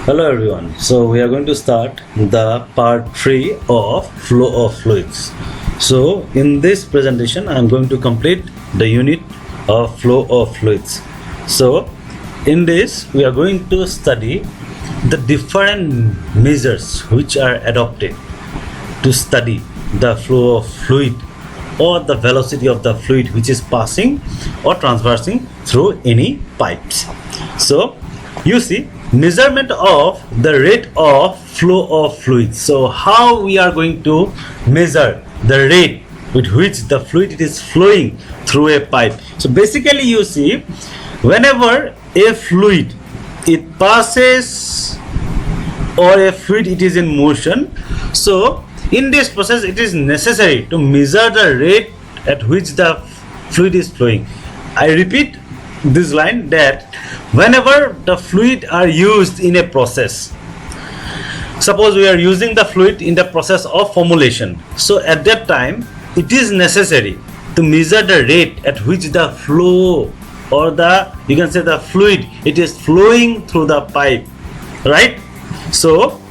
Hello everyone. So we are going to start the part 3 of flow of fluids. So in this presentation I am going to complete the unit of flow of fluids. So in this we are going to study the different measures which are adopted to study the flow of fluid or the velocity of the fluid which is passing or transversing through any pipes. So you see, measurement of the rate of flow of fluids. So how we are going to measure the rate with which the fluid is flowing through a pipe. So basically you see, whenever a fluid it passes or a fluid it is in motion, so in this process it is necessary to measure the rate at which the fluid is flowing. I repeat this line, that whenever the fluid are used in a process, suppose we are using the fluid in the process of formulation, so at that time it is necessary to measure the rate at which the flow, or the, you can say, the fluid it is flowing through the pipe, right? So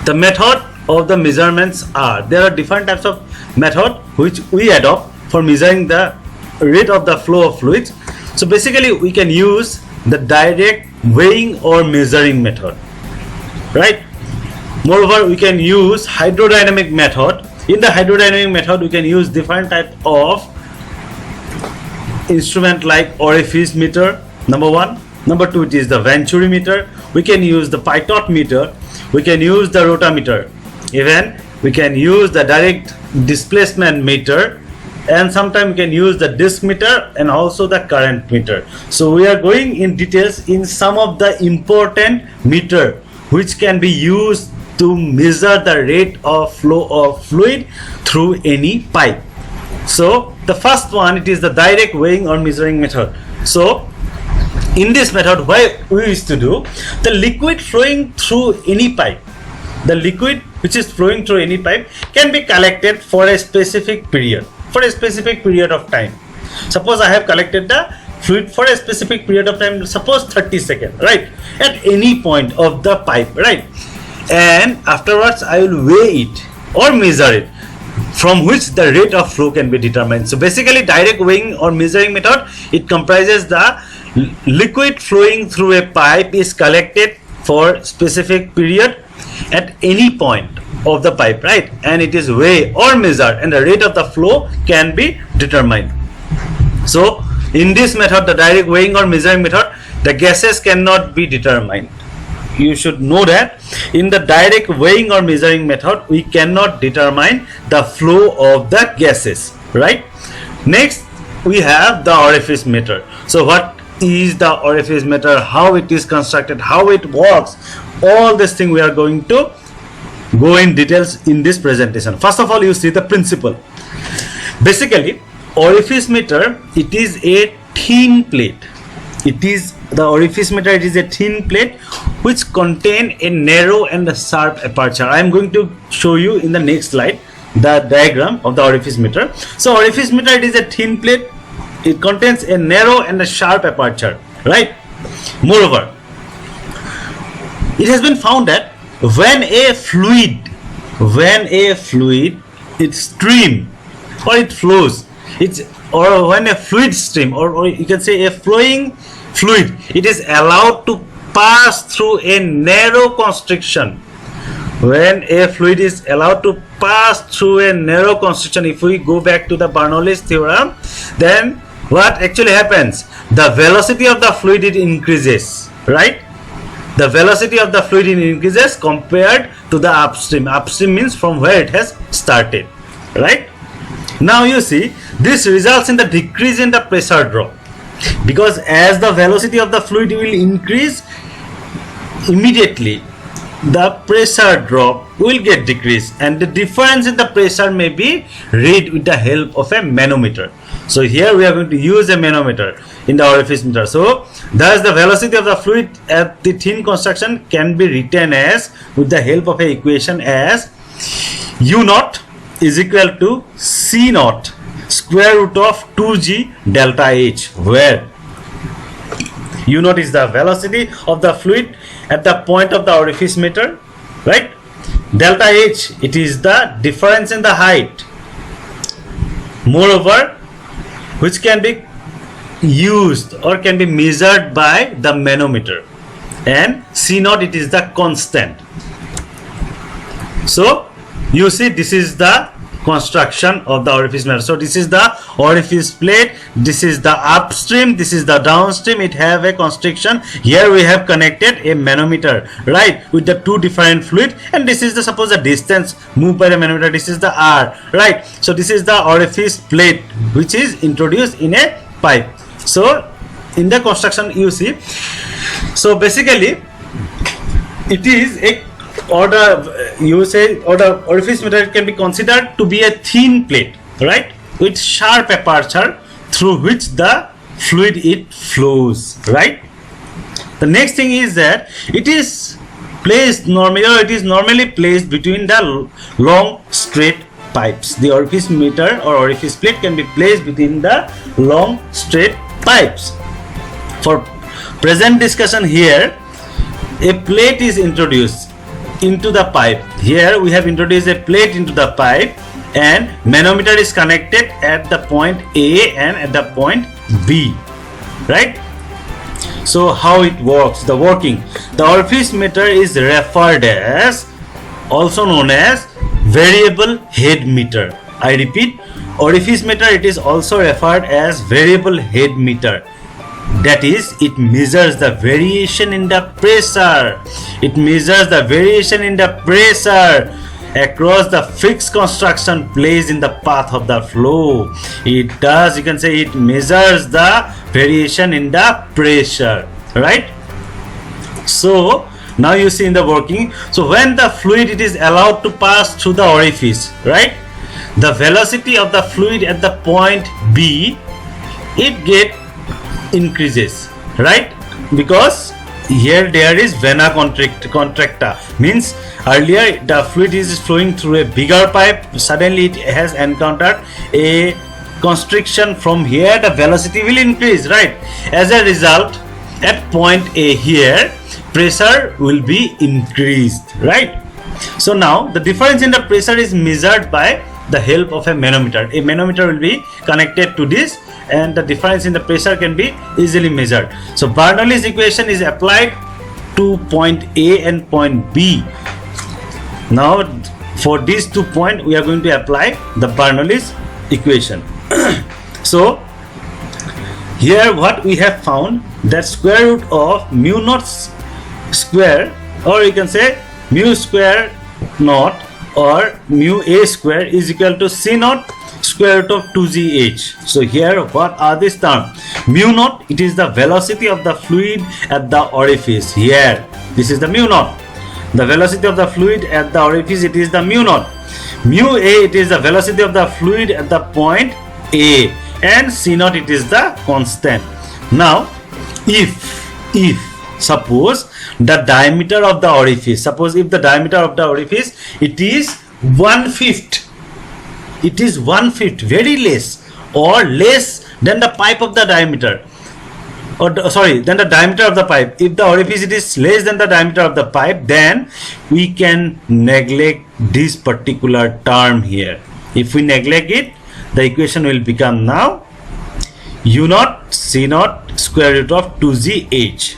the method of the measurements are, there are different types of method which we adopt for measuring the rate of the flow of fluids. So basically we can use the direct weighing or measuring method, right? Moreover, we can use hydrodynamic method. In the hydrodynamic method we can use different type of instrument like orifice meter, number one. Number two, it is the Venturi meter. We can use the Pitot meter. We can use the rotameter. Even we can use the direct displacement meter, and sometimes we can use the disc meter and also the current meter. So we are going in details in some of the important meter which can be used to measure the rate of flow of fluid through any pipe. So the first one, it is the direct weighing or measuring method. So in this method, what we used to do, the liquid flowing through any pipe, the liquid which is flowing through any pipe can be collected for a specific period, for a specific period of time. Suppose I have collected the fluid for a specific period of time, suppose 30 seconds, right, at any point of the pipe, right, and afterwards I will weigh it or measure it, from which the rate of flow can be determined. So basically direct weighing or measuring method, it comprises the liquid flowing through a pipe is collected for specific period at any point of the pipe, right, and it is weighed or measured and the rate of the flow can be determined. So in this method, the direct weighing or measuring method, the gases cannot be determined. You should know that in the direct weighing or measuring method we cannot determine the flow of the gases, right? Next we have the orifice meter. So what is the orifice meter, how it is constructed, how it works, all this thing we are going to go in details in this presentation. First of all, you see the principle. Basically orifice meter, it is a thin plate. It is the orifice meter, it is a thin plate which contain a narrow and a sharp aperture. I am going to show you in the next slide the diagram of the orifice meter. So orifice meter, it is a thin plate, it contains a narrow and a sharp aperture, right? Moreover, it has been found that when a fluid it stream or it flows, it's, or when a fluid stream, or you can say a flowing fluid, it is allowed to pass through a narrow constriction. When a fluid is allowed to pass through a narrow constriction, if we go back to the Bernoulli's theorem, then what actually happens, the velocity of the fluid it increases, right? The velocity of the fluid increases compared to the upstream. Upstream means from where it has started, right? Now you see, this results in the decrease in the pressure drop, because as the velocity of the fluid will increase, immediately the pressure drop will get decreased, and the difference in the pressure may be read with the help of a manometer. So here we are going to use a manometer in the orifice meter. So thus the velocity of the fluid at the thin construction can be written as, with the help of a equation, as U naught is equal to C naught square root of 2g delta H, where U naught is the velocity of the fluid at the point of the orifice meter, right? Delta H, it is the difference in the height. Moreover, which can be used or can be measured by the manometer. And C naught, it is the constant. So you see, this is the construction of the orifice meter. So this is the orifice plate, this is the upstream, this is the downstream. It have a constriction. Here we have connected a manometer, right, with the two different fluid, and this is the, suppose the distance moved by the manometer, this is the R, right? So this is the orifice plate which is introduced in a pipe. So in the construction you see, so basically it is a, or the you say, or the orifice meter can be considered to be a thin plate, right, with sharp aperture through which the fluid it flows, right? The next thing is that it is placed normally, or it is normally placed between the long straight pipes. The orifice meter or orifice plate can be placed between the long straight pipes. For present discussion here, a plate is introduced into the pipe. Here we have introduced a plate into the pipe, and manometer is connected at the point A and at the point B, right? So how it works, the working, the orifice meter is referred as, also known as, variable head meter. I repeat, orifice meter, it is also referred as variable head meter. That is, it measures the variation in the pressure. It measures the variation in the pressure across the fixed construction placed in the path of the flow. It does, you can say, it measures the variation in the pressure, right? So now you see in the working, so when the fluid it is allowed to pass through the orifice, right, the velocity of the fluid at the point B, it get increases, right? Because here there is vena contracta, means earlier the fluid is flowing through a bigger pipe, suddenly it has encountered a constriction from here, the velocity will increase, right? As a result, at point A here, pressure will be increased, right? So now the difference in the pressure is measured by the help of a manometer. A manometer will be connected to this, and the difference in the pressure can be easily measured. So Bernoulli's equation is applied to point A and point B. Now for these 2 points we are going to apply the Bernoulli's equation. So here what we have found, that square root of mu naught square, or you can say mu square naught or mu A square is equal to C naught square root of 2gh. So here what are these terms? Mu naught, it is the velocity of the fluid at the orifice. Here this is the mu naught, the velocity of the fluid at the orifice, it is the mu naught. Mu A, it is the velocity of the fluid at the point A, and C naught, it is the constant. Now if suppose the diameter of the orifice, suppose if the diameter of the orifice it is 1/5, it is 1/5, very less, or less than the pipe of the diameter, or than the diameter of the pipe. If the orifice it is less than the diameter of the pipe, then we can neglect this particular term here. If we neglect it, the equation will become now u naught C naught square root of 2gh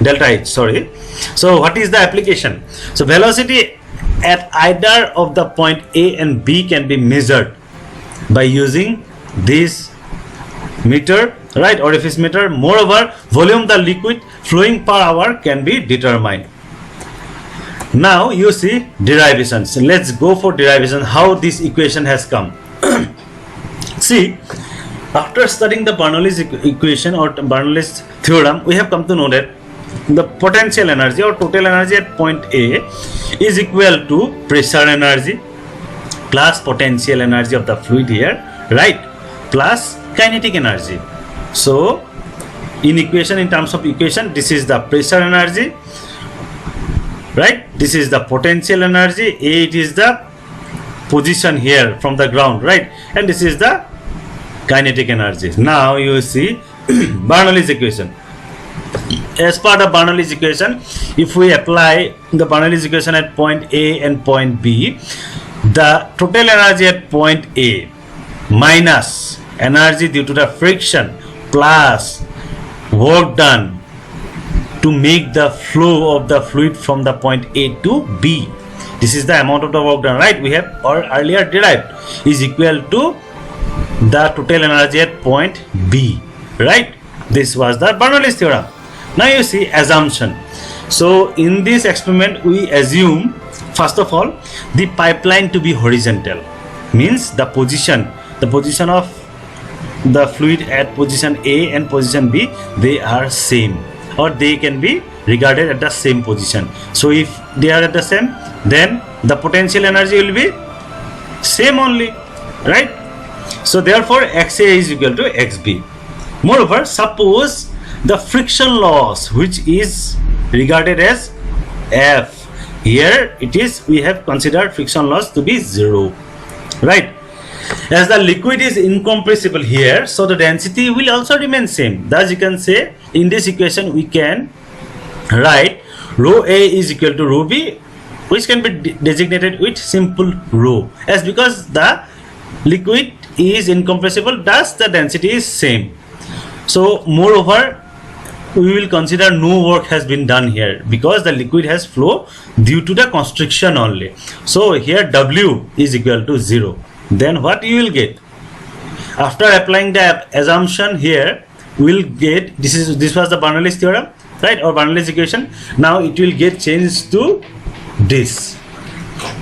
delta h, sorry. So what is the application? So velocity at either of the point A and B can be measured by using this meter, right, orifice meter. Moreover, volume the liquid flowing per hour can be determined. Now you see derivations. Let's go for derivation, how this equation has come. See, after studying the Bernoulli's equation or Bernoulli's theorem, we have come to know that the potential energy or total energy at point A is equal to pressure energy plus potential energy of the fluid here, right, plus kinetic energy. So in equation, in terms of equation, this is the pressure energy, right, this is the potential energy, A, it is the position here from the ground, right, and this is the kinetic energy. Now you see Bernoulli's equation. as per the Bernoulli's equation, if we apply the Bernoulli's equation at point A and point B, the total energy at point A minus energy due to the friction plus work done to make the flow of the fluid from the point A to B. This is the amount of the work done, right? We have earlier derived is equal to the total energy at point B, right? This was the Bernoulli's theorem. Now you see assumption. So in this experiment we assume first of all the pipeline to be horizontal, means the position of the fluid at position A and position B, they are same, or they can be regarded at the same position. So if they are at the same, then the potential energy will be same only, right? So therefore XA is equal to XB. Moreover, suppose the friction loss, which is regarded as F, here it is, we have considered friction loss to be 0, right? As the liquid is incompressible here, so the density will also remain same. Thus you can say in this equation we can write rho A is equal to rho B, which can be designated with simple rho, as because the liquid is incompressible, thus the density is same. So moreover, we will consider no work has been done here because the liquid has flow due to the constriction only. So here W is equal to 0. Then what you will get? After applying the assumption here, we will get, this was the Bernoulli's theorem, right, or Bernoulli's equation. Now it will get changed to this,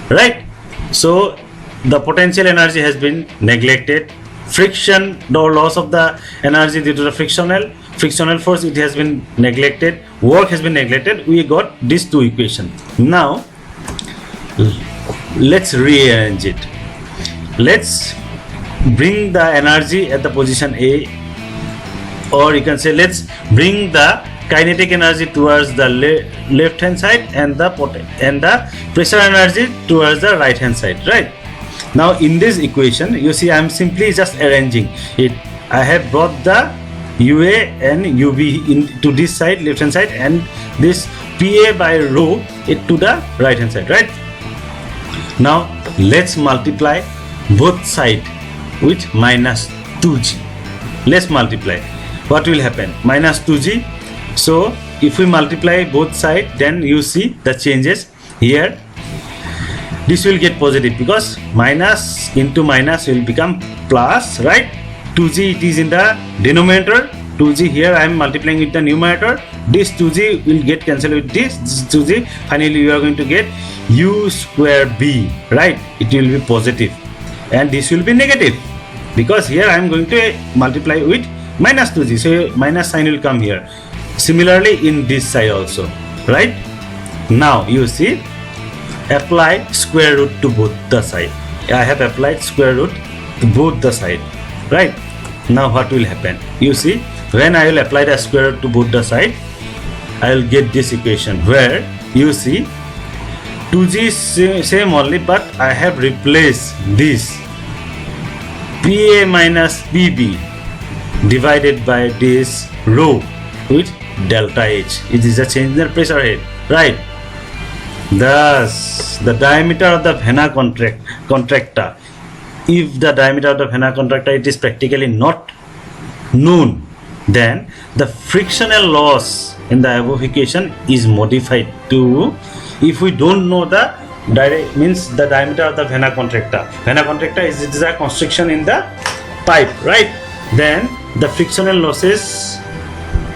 right? So the potential energy has been neglected. Friction, the loss of the energy due to the frictional force, it has been neglected. Work has been neglected. We got these two equations. Now let's rearrange it. Let's bring the energy at the position A, or you can say let's bring the kinetic energy towards the left hand side and the pressure energy towards the right hand side, right? Now in this equation you see I am simply just arranging it. I have brought the UA and UB into this side, left hand side, and this PA by rho it to the right hand side, right? Now let's multiply both sides with minus 2g. Let's multiply. What will happen? Minus 2g. So if we multiply both sides, then you see the changes here. This will get positive because minus into minus will become plus, right? 2g it is in the denominator, 2g here I am multiplying with the numerator. This 2g will get cancelled with this 2g. Finally you are going to get u square b, right? It will be positive, and this will be negative because here I am going to multiply with minus 2g, so minus sign will come here. Similarly in this side also, right? Now you see, apply square root to both the side. I have applied square root to both the side, right? Now what will happen? You see, when I will apply the square root to both the side, I will get this equation where you see 2g is same only, but I have replaced this PA minus PB divided by this rho with delta H. It is a change in the pressure head, right? Thus, the diameter of the vena contracta, if the diameter of the vena contracta it is practically not known, then the frictional loss in the above equation is modified to, if we don't know the means the diameter of the vena contracta. Vena contracta is a constriction in the pipe, right? Then the frictional losses,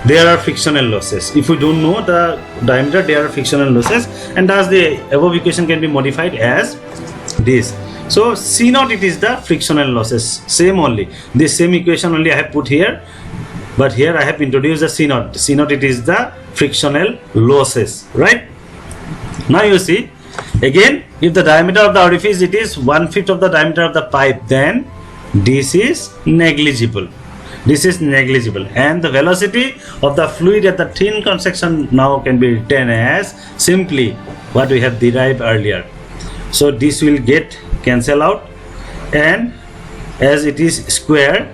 there are frictional losses. If we don't know the diameter, there are frictional losses, and thus the above equation can be modified as this. So C naught it is the frictional losses, same only. This same equation only I have put here, but here I have introduced the C naught. C naught it is the frictional losses, right? Now you see, again, if the diameter of the orifice it is 1/5 of the diameter of the pipe, then this is negligible. This is negligible, and the velocity of the fluid at the thin cross-section now can be written as simply what we have derived earlier. So this will get cancel out, and as it is square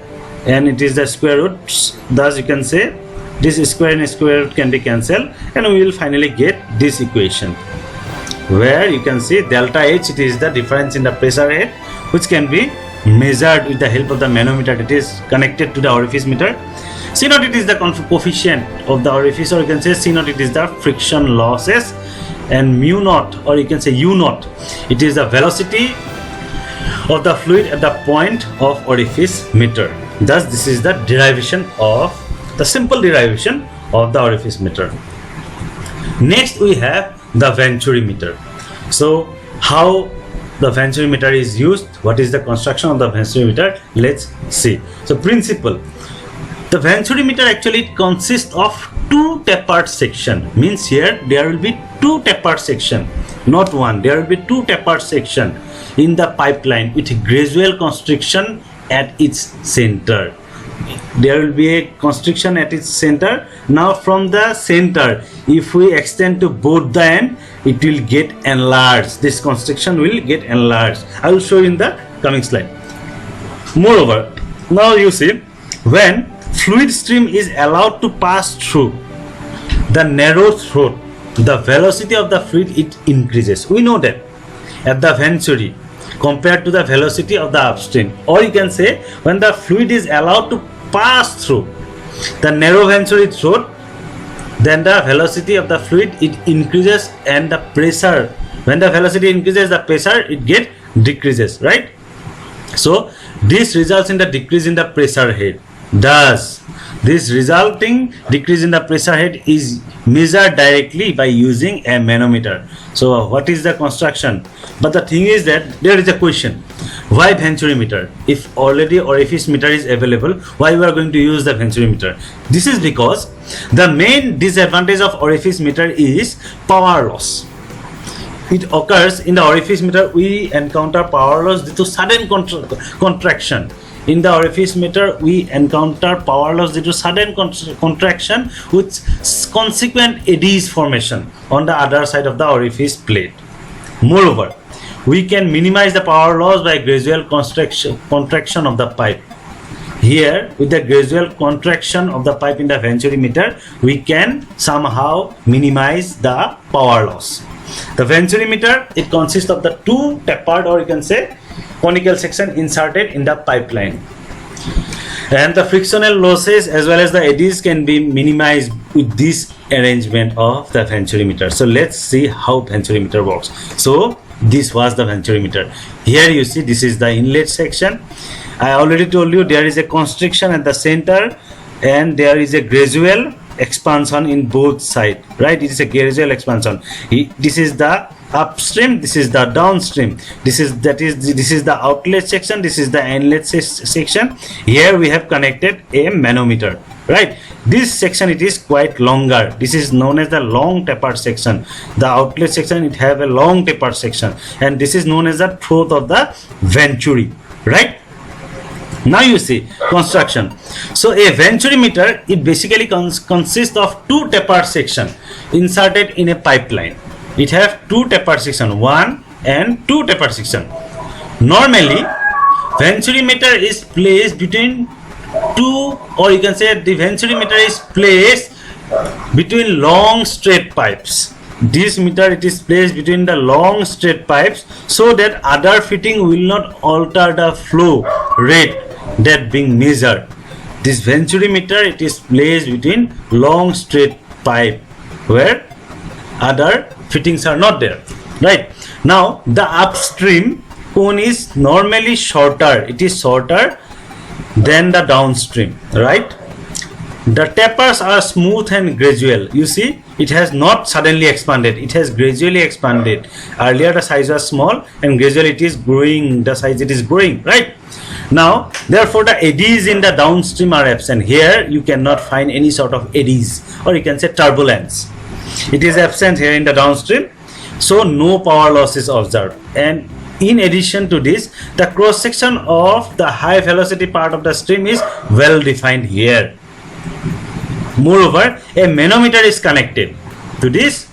and it is the square root, thus you can say this square and square root can be cancelled, and we will finally get this equation, where you can see delta H, it is the difference in the pressure head, which can be measured with the help of the manometer that is connected to the orifice meter. C naught, it is the coefficient of the orifice, or you can say C naught, it is the friction losses, and mu naught, or you can say U naught, it is the velocity of the fluid at the point of orifice meter. Thus, this is the derivation of the simple derivation of the orifice meter. Next, we have the Venturi meter. So, how the Venturi meter is used? What is the construction of the Venturi meter? Let's see. So, principle. The Venturi meter actually consists of two tapered section. Means here there will be two tapered section, not one. There will be two tapered section in the pipeline with gradual constriction at its center. There will be a constriction at its center. Now from the center, if we extend to both the end, it will get enlarged. This constriction will get enlarged. I will show you in the coming slide. Moreover, now you see, when fluid stream is allowed to pass through the narrow throat, the velocity of the fluid, it increases. We know that at the Venturi compared to the velocity of the upstream, or you can say when the fluid is allowed to pass through the narrow Venturi throat, then the velocity of the fluid, it increases, and the pressure, when the velocity increases, the pressure, it get decreases, right? So this results in the decrease in the pressure head. Thus, this resulting decrease in the pressure head is measured directly by using a manometer. So, what is the construction? But the thing is that there is a question: why Venturi meter? If already orifice meter is available, why we are going to use the Venturi meter? This is because the main disadvantage of orifice meter is power loss. It occurs in the orifice meter. We encounter power loss due to sudden contraction. In the orifice meter, we encounter power loss due to sudden contraction with consequent eddies formation on the other side of the orifice plate. Moreover, we can minimize the power loss by gradual contraction of the pipe. Here, with the gradual contraction of the pipe in the Venturi meter, we can somehow minimize the power loss. The Venturi meter, it consists of the two tapered, or you can say conical section inserted in the pipeline, and the frictional losses as well as the eddies can be minimized with this arrangement of the Venturi meter. So let's see how Venturi meter works. So this was the Venturi meter. Here you see, this is the inlet section. I already told you there is a constriction at the center, and there is a gradual expansion in both sides, right? It is a gradual expansion. This is the upstream, this is the downstream, this is the outlet section, this is the inlet section. Here we have connected a manometer, right? This section, it is quite longer. This is known as the long tapered section. The outlet section, it have a long tapered section, and this is known as the throat of the Venturi, right? Now you see construction. So a Venturi meter, it basically consists of two tapered section inserted in a pipeline. It have two tapered section, one and two tapered section. Normally, Venturi meter is placed between two, or you can say the Venturi meter is placed between long straight pipes. This meter, it is placed between the long straight pipes, so that other fitting will not alter the flow rate that being measured. This Venturi meter, it is placed between long straight pipe where other fittings are not there, right? Now the upstream cone is normally shorter. It is shorter than the downstream, right? The tapers are smooth and gradual. You see, it has not suddenly expanded, it has gradually expanded. Earlier the size was small, and gradually it is growing, the size it is growing, right? Now therefore the eddies in the downstream are absent. Here you cannot find any sort of eddies, or you can say turbulence. It is absent here in the downstream, so no power loss is observed. And in addition to this, the cross section of the high velocity part of the stream is well defined here. Moreover, a manometer is connected to this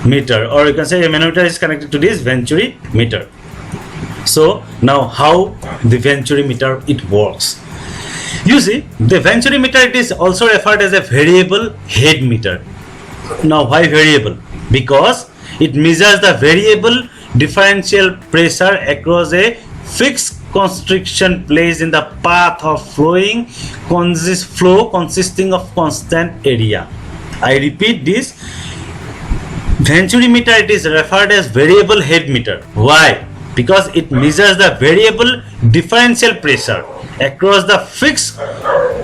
meter, or you can say a manometer is connected to this Venturi meter. So now how the Venturi meter it works? You see, the venturi meter, it is also referred as a variable head meter. Now, why variable? Because it measures the variable differential pressure across a fixed constriction placed in the path of flow consisting of constant area. I repeat this. Venturi meter, it is referred as variable head meter. Why? Because it measures the variable differential pressure across the fixed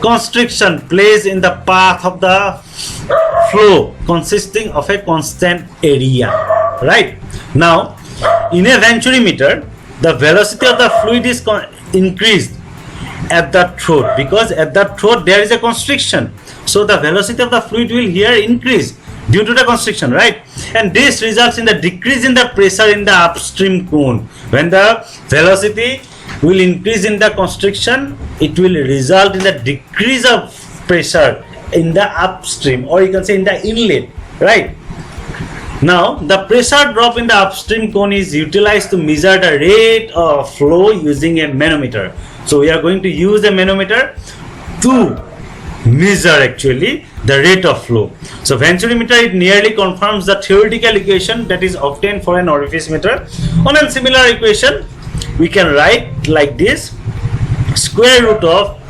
constriction placed in the path of the flow consisting of a constant area. Right? Now, in a venturi meter, the velocity of the fluid is increased at the throat, because at the throat there is a constriction. So the velocity of the fluid will here increase due to the constriction, right? And this results in the decrease in the pressure in the upstream cone. When the velocity will increase in the constriction, it will result in the decrease of pressure in the upstream, or you can say in the inlet, right? Now, the pressure drop in the upstream cone is utilized to measure the rate of flow using a manometer. So, we are going to use a manometer to measure actually the rate of flow. So, venturi meter, it nearly confirms the theoretical equation that is obtained for an orifice meter. On a similar equation, we can write like this: square root of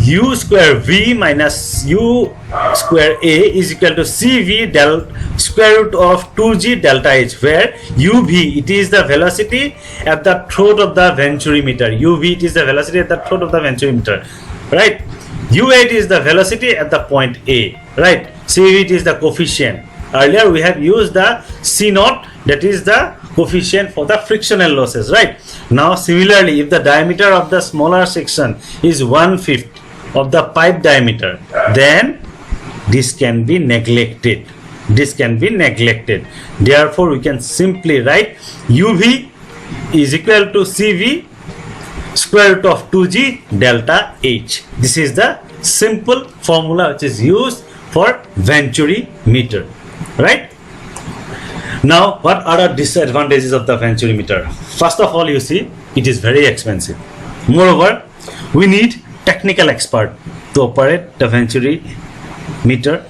u square v minus u square a is equal to cv del square root of 2g delta h, where uv, it is the velocity at the throat of the venturi meter. Uv, it is the velocity at the throat of the venturi meter, right? u8 is the velocity at the point A, right? cv, it is the coefficient. Earlier we have used the c naught, that is the coefficient for the frictional losses, right? Now similarly, if the diameter of the smaller section is 1/5 of the pipe diameter, then this can be neglected. Therefore, we can simply write uv is equal to cv square root of 2g delta h. This is the simple formula which is used for venturi meter, right? Now, what are the disadvantages of the venturi meter? First of all, you see, it is very expensive. Moreover, we need technical expert to operate the venturi meter.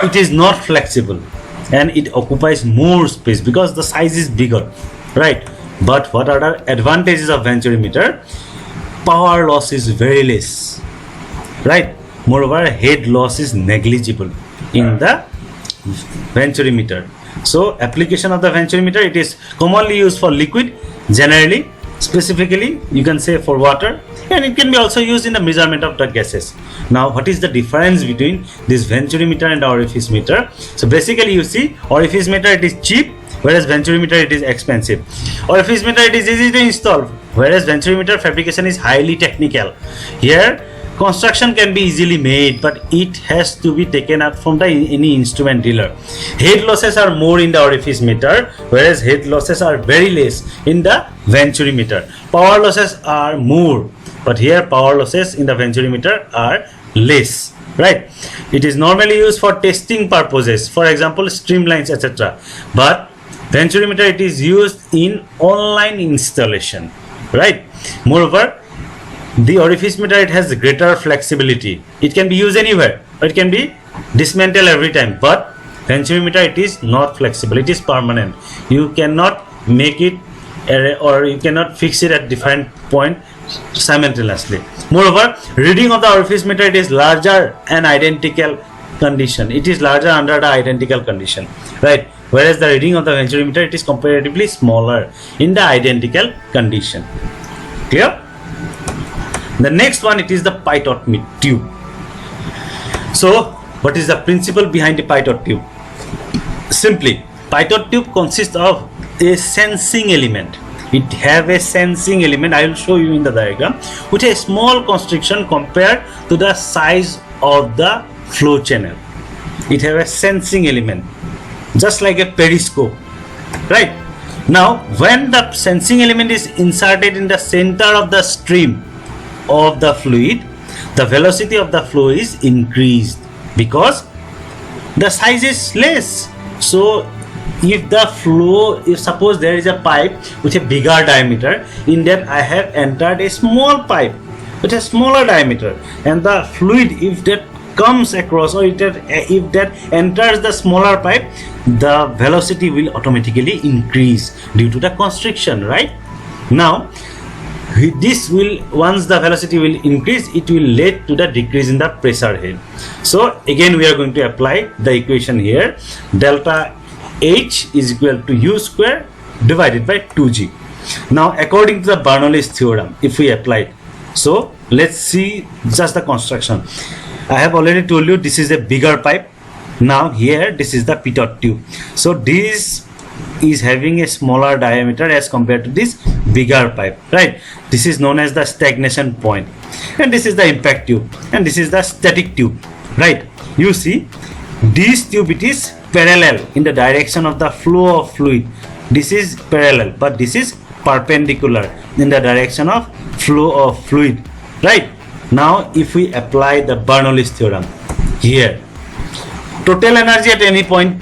It is not flexible and it occupies more space because the size is bigger, right? But what are the advantages of venturi meter? Power loss is very less, right? Moreover, head loss is negligible in the venturi meter. So, application of the venturi meter, it is commonly used for liquid, generally, specifically you can say for water, and it can be also used in the measurement of the gases. Now, what is the difference between this venturi meter and the orifice meter? So basically, you see, orifice meter, it is cheap, whereas venturi meter, it is expensive. Orifice meter, it is easy to install, whereas venturi meter fabrication is highly technical. Here, construction can be easily made, but it has to be taken up from any instrument dealer. Head losses are more in the orifice meter, whereas head losses are very less in the venturi meter. Power losses are more, but here power losses in the venturi meter are less, right? It is normally used for testing purposes, for example, streamlines, etc. But venturi meter, it is used in online installation, right? Moreover, the orifice meter, it has greater flexibility. It can be used anywhere, or it can be dismantled every time. But venturi meter, it is not flexible, it is permanent. You cannot make it or you cannot fix it at different point simultaneously. Moreover, reading of the orifice meter, it is larger and identical condition. It is larger under the identical condition, right? Whereas the reading of the venturi meter, it is comparatively smaller in the identical condition. Clear? The next one, it is the pitot tube. So, what is the principle behind the pitot tube? Simply, pitot tube consists of a sensing element. It have a sensing element, I will show you in the diagram, with a small constriction compared to the size of the flow channel. It have a sensing element, just like a periscope, right? Now, when the sensing element is inserted in the center of the stream of the fluid, the velocity of the flow is increased because the size is less. So, if the flow, if suppose there is a pipe with a bigger diameter, in that I have entered a small pipe, with a smaller diameter, and the fluid, if that comes across or if that enters the smaller pipe, the velocity will automatically increase due to the constriction, right? Now this will, once the velocity will increase, it will lead to the decrease in the pressure head. So again we are going to apply the equation here. Delta H is equal to U square divided by 2G. Now according to the Bernoulli's theorem, if we apply it, so let's see just the construction. I have already told you this is a bigger pipe. Now here this is the pitot tube. So this is having a smaller diameter as compared to this bigger pipe, right? This is known as the stagnation point, and this is the impact tube, and this is the static tube, right? You see this tube, it is parallel in the direction of the flow of fluid. This is parallel, but this is perpendicular in the direction of flow of fluid, right? Now if we apply the Bernoulli's theorem here, total energy at any point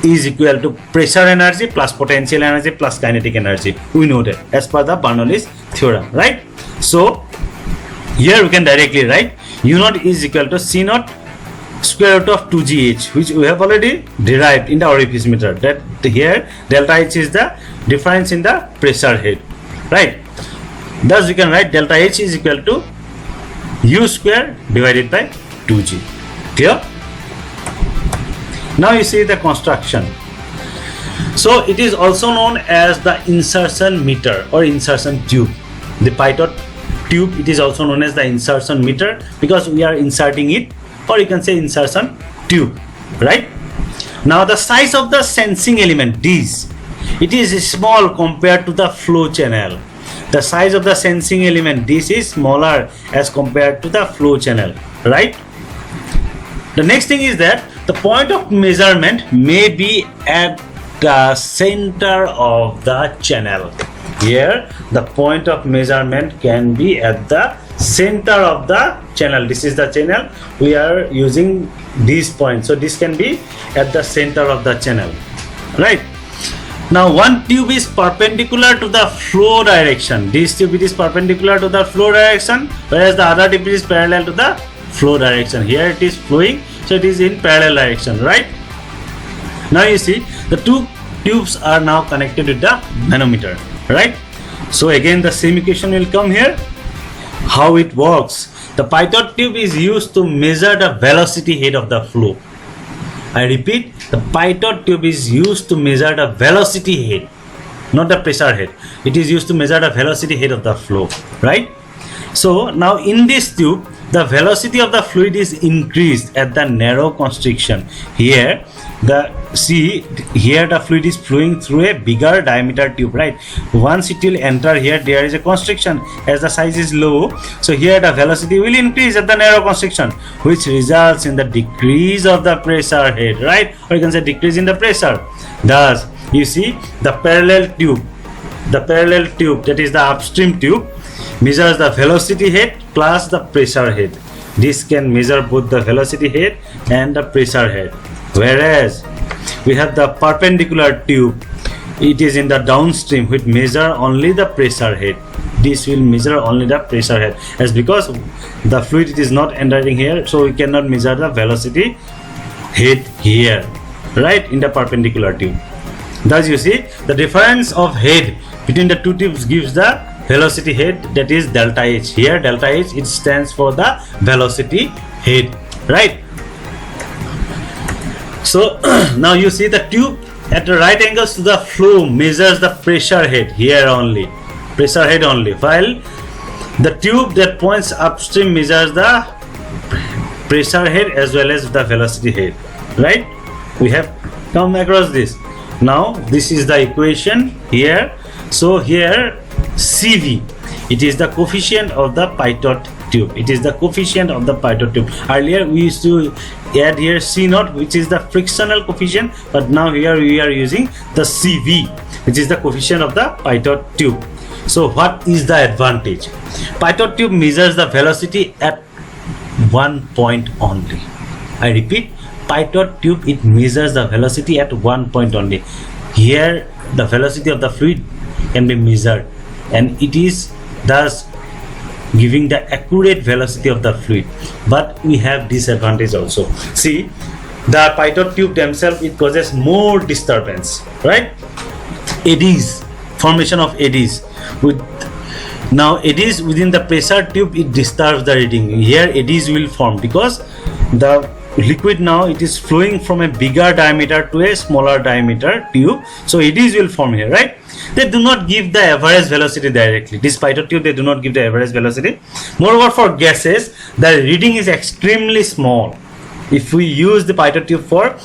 is equal to pressure energy plus potential energy plus kinetic energy. We know that as per the Bernoulli's theorem, right? So here we can directly write U naught is equal to C naught square root of 2gh, which we have already derived in the orifice meter. That here delta H is the difference in the pressure head, right? Thus we can write delta H is equal to U square divided by 2g. Clear? Now you see the construction. So it is also known as the insertion meter or insertion tube. The pitot tube, it is also known as the insertion meter because we are inserting it, or you can say insertion tube, right? Now the size of the sensing element, this, it is small compared to the flow channel. The size of the sensing element, this is smaller as compared to the flow channel, right? The next thing is that the point of measurement may be at the center of the channel. Here the point of measurement can be at the center of the channel. This is the channel, we are using this point, so this can be at the center of the channel, right? Now one tube is perpendicular to the flow direction. This tube, it is perpendicular to the flow direction, whereas the other tube is parallel to the flow direction. Here it is flowing, so it is in parallel direction, right? Now you see the two tubes are now connected with the manometer, right? So again the same equation will come here. How it works? The pitot tube is used to measure the velocity head of the flow. I repeat, the pitot tube is used to measure the velocity head, not the pressure head. It is used to measure the velocity head of the flow, right? So now in this tube, the velocity of the fluid is increased at the narrow constriction. Here the fluid is flowing through a bigger diameter tube, right? Once it will enter here, there is a constriction as the size is low, so here the velocity will increase at the narrow constriction, which results in the decrease of the pressure head, right? Or you can say decrease in the pressure. Thus you see the parallel tube, that is the upstream tube, measures the velocity head plus the pressure head. This can measure both the velocity head and the pressure head. Whereas we have the perpendicular tube, it is in the downstream, which measure only the pressure head. This will measure only the pressure head, as because the fluid, it is not entering here, so we cannot measure the velocity head here, right, in the perpendicular tube. Thus you see the difference of head between the two tubes gives the velocity head, that is delta H. Here delta H, it stands for the velocity head, right? So now you see the tube at the right angles to the flow measures the pressure head here only, while the tube that points upstream measures the pressure head as well as the velocity head, right? We have come across this. Now this is the equation here. So here CV, it is the coefficient of the pitot tube. It is the coefficient of the pitot tube. Earlier we used to add here C naught, which is the frictional coefficient, but now here we are using the CV, which is the coefficient of the pitot tube. So what is the advantage? Pitot tube measures the velocity at one point only. I repeat, pitot tube, it measures the velocity at one point only. Here the velocity of the fluid can be measured, and it is thus giving the accurate velocity of the fluid. But we have disadvantage also. See, the pitot tube themselves, it causes more disturbance, right? Eddies, formation of eddies. Now eddies within the pressure tube, it disturbs the reading. Here eddies will form because the liquid now it is flowing from a bigger diameter to a smaller diameter tube, so eddies will form here, right? They do not give the average velocity directly. This pitot tube, they do not give the average velocity. Moreover, for gases, the reading is extremely small. If we use the pitot tube for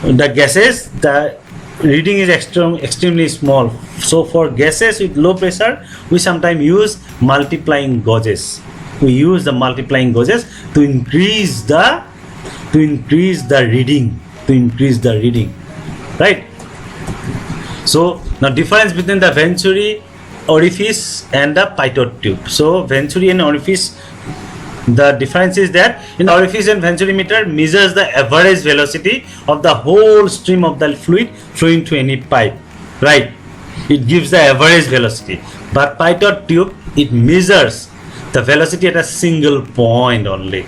the gases, the reading is extremely small. So for gases with low pressure, we sometimes use multiplying gauges. We use the multiplying gauges to increase the reading, right? So now difference between the venturi orifice and the pitot tube. So venturi and orifice, the difference is that in orifice and venturi meter measures the average velocity of the whole stream of the fluid flowing to any pipe, right? It gives the average velocity. But pitot tube, it measures the velocity at a single point only.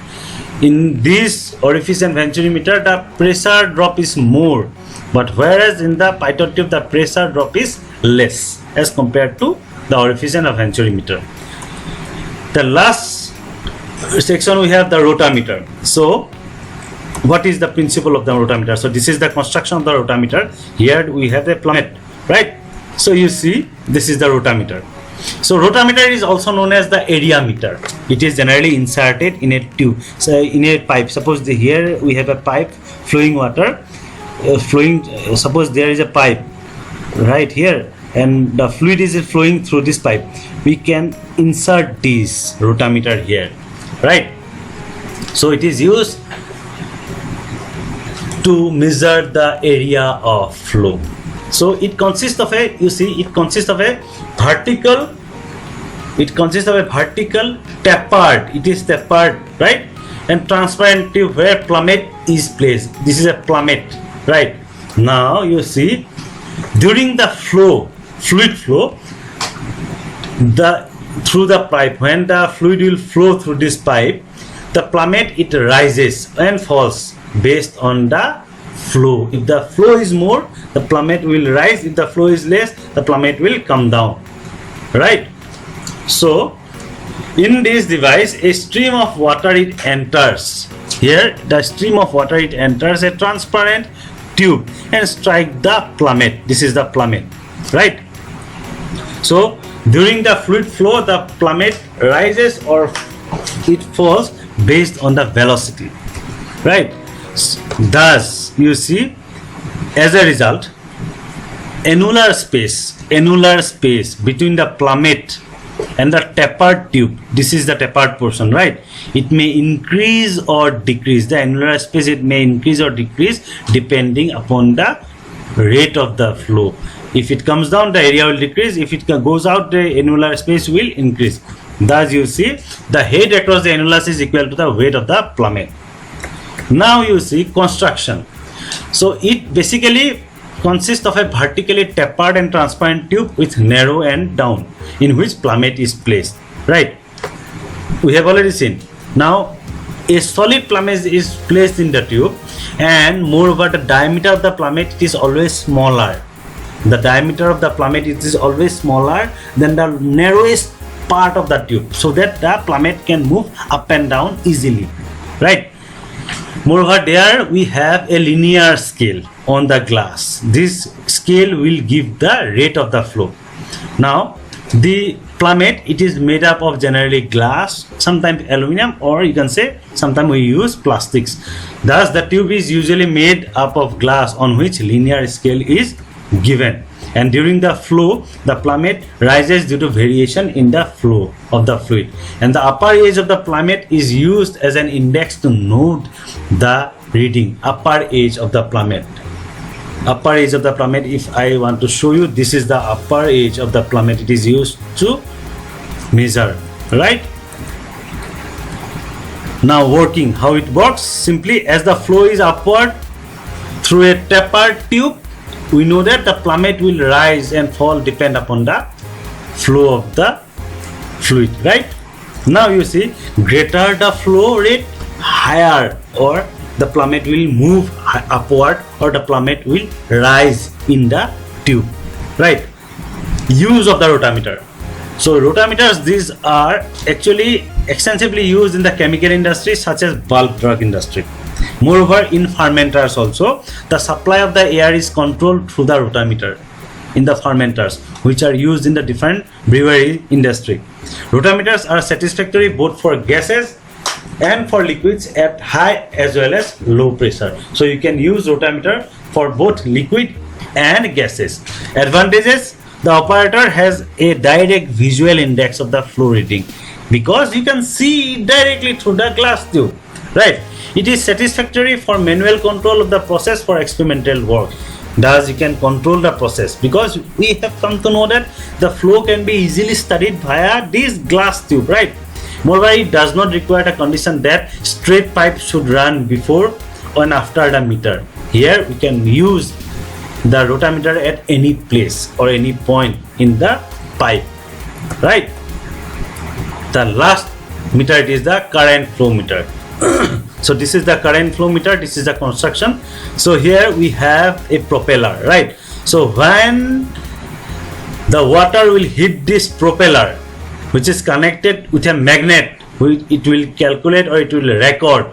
In this orifice and venturi meter, the pressure drop is more, but whereas in the pitot tube, the pressure drop is less as compared to the orifice and venturi meter. The last section, we have the rotameter. So what is the principle of the rotameter? So this is the construction of the rotameter. Here we have a plummet, right? So you see, this is the rotameter. So rotameter is also known as the area meter. It is generally inserted in a tube, so in a pipe. Suppose here we have a pipe flowing water, suppose there is a pipe right here, and the fluid is flowing through this pipe. We can insert this rotameter here, right? So it is used to measure the area of flow. So it consists of a, you see, it consists of a vertical tapered, it is tapered, right? And transparent tube where plummet is placed. This is a plummet, right? Now you see, during the flow, fluid flow, through the pipe, when the fluid will flow through this pipe, the plummet, it rises and falls based on the flow. If the flow is more, the plummet will rise. If the flow is less, the plummet will come down, right? So in this device, a stream of water, it enters. Here the stream of water, it enters a transparent tube and strike the plummet. This is the plummet, right? So during the fluid flow, the plummet rises or it falls based on the velocity, right? Thus you see, as a result, annular space between the plummet and the tapered tube, this is the tapered portion, right? It may increase or decrease. The annular space, it may increase or decrease depending upon the rate of the flow. If it comes down, the area will decrease. If it goes out, the annular space will increase. Thus you see, the head across the annulus is equal to the weight of the plummet. Now you see construction. So it basically consists of a vertically tapered and transparent tube with narrow end down, in which plummet is placed, right? We have already seen. Now a solid plummet is placed in the tube, and moreover the diameter of the plummet is always smaller. The diameter of the plummet is always smaller than the narrowest part of the tube, so that the plummet can move up and down easily, right? Moreover, there we have a linear scale on the glass. This scale will give the rate of the flow. Now the plummet, it is made up of generally glass, sometimes aluminum, or you can say sometimes we use plastics. Thus the tube is usually made up of glass on which linear scale is given, and during the flow the plummet rises due to variation in the flow of the fluid, and the upper edge of the plummet is used as an index to note the reading. Upper edge of the plummet, if I want to show you, this is the upper edge of the plummet. It is used to measure, right? Now working, how it works: simply as the flow is upward through a tapered tube, we know that the plummet will rise and fall depend upon the flow of the fluid, right? Now you see, greater the flow rate, higher or the plummet will move upward or the plummet will rise in the tube, right? Use of the rotameter. So rotameters, these are actually extensively used in the chemical industry such as bulk drug industry. Moreover, in fermenters also, the supply of the air is controlled through the rotameter in the fermenters, which are used in the different brewery industry. Rotameters are satisfactory both for gases and for liquids at high as well as low pressure. So you can use rotameter for both liquid and gases. Advantages: the operator has a direct visual index of the flow reading because you can see directly through the glass tube, right? It is satisfactory for manual control of the process for experimental work. Thus you can control the process because we have come to know that the flow can be easily studied via this glass tube, right? Moreover, it does not require a condition that straight pipe should run before and after the meter. Here we can use the rotameter at any place or any point in the pipe, right? The last meter, it is the current flow meter. So this is the current flow meter, this is the construction. So here we have a propeller, right? So when the water will hit this propeller, which is connected with a magnet, it will calculate or it will record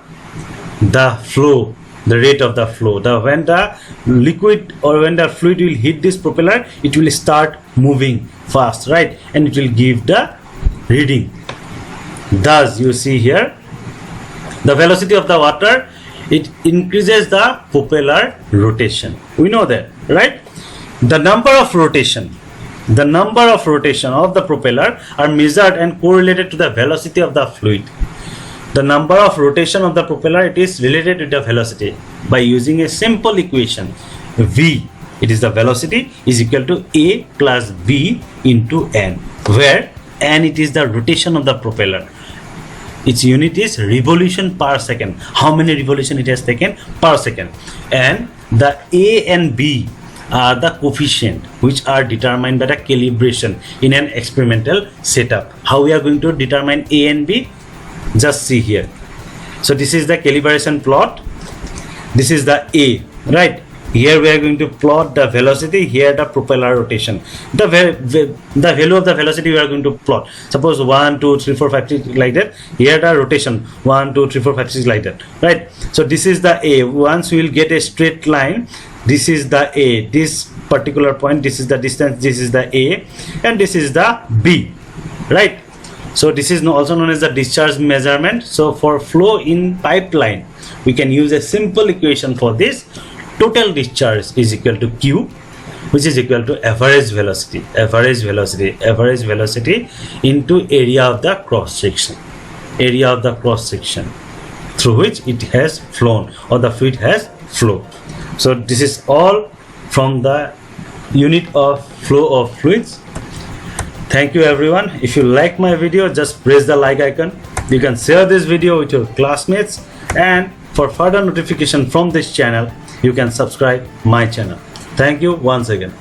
the flow, the rate of the flow. When the liquid or when the fluid will hit this propeller, it will start moving fast, right? And it will give the reading. Thus you see here, the velocity of the water, it increases the propeller rotation. We know that, right? The number of rotation of the propeller are measured and correlated to the velocity of the fluid. The number of rotation of the propeller, it is related to the velocity by using a simple equation. V, it is the velocity, is equal to A plus B into N, where N, it is the rotation of the propeller. Its unit is revolution per second. How many revolution it has taken per second. And the A and B are the coefficient which are determined by the calibration in an experimental setup. How we are going to determine A and B? Just see here. So this is the calibration plot. This is the A, right? Here we are going to plot the velocity, here the propeller rotation. The value of the velocity we are going to plot. Suppose 1, 2, 3, 4, 5, 6 like that. Here the rotation 1, 2, 3, 4, 5, 6 like that, right? So this is the A. Once we will get a straight line, this is the A. This particular point, this is the distance, this is the A, and this is the B, right? So this is also known as the discharge measurement. So for flow in pipeline, we can use a simple equation for this. Total discharge is equal to Q, which is equal to average velocity into area of the cross section through which it has flown or the fluid has flowed. So this is all from the unit of flow of fluids. Thank you everyone. If you like my video, just press the like icon. You can share this video with your classmates, and for further notification from this channel, you can subscribe my channel. Thank you once again.